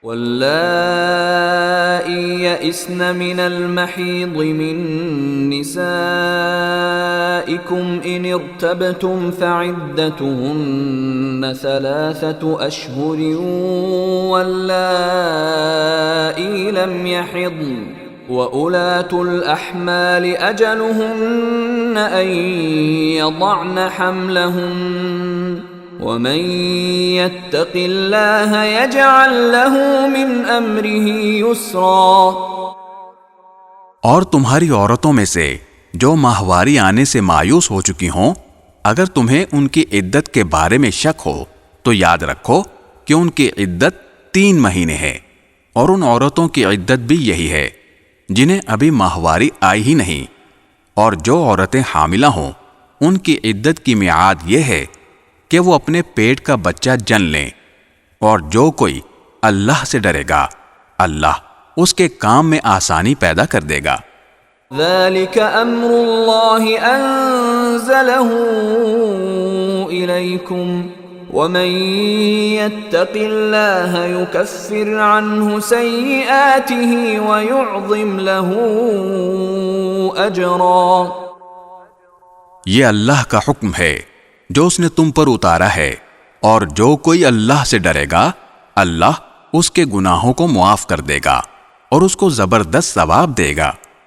واللائي يئسن من المحيض من نسائكم إن ارتبتم فعدتهن 3 أشهر واللائي لم يحضن وأولاة الأحمال أجلهن أن يضعن حملهن ومن يتق الله يجعل له من امره يسرا۔ اور تمہاری عورتوں میں سے جو ماہواری آنے سے مایوس ہو چکی ہوں، اگر تمہیں ان کی عدت کے بارے میں شک ہو تو یاد رکھو کہ ان کی عدت 3 مہینے ہے، اور ان عورتوں کی عدت بھی یہی ہے جنہیں ابھی ماہواری آئی ہی نہیں، اور جو عورتیں حاملہ ہوں ان کی عدت کی میعاد یہ ہے کہ وہ اپنے پیٹ کا بچہ جن لیں، اور جو کوئی اللہ سے ڈرے گا اللہ اس کے کام میں آسانی پیدا کر دے گا۔ ذلك امر اللہ انزلہ الیکم ومن يتق اللہ يكفر عنہ سیئاتہ ويعظم له اجرا۔ یہ اللہ کا حکم ہے جو اس نے تم پر اتارا ہے، اور جو کوئی اللہ سے ڈرے گا اللہ اس کے گناہوں کو معاف کر دے گا اور اس کو زبردست ثواب دے گا۔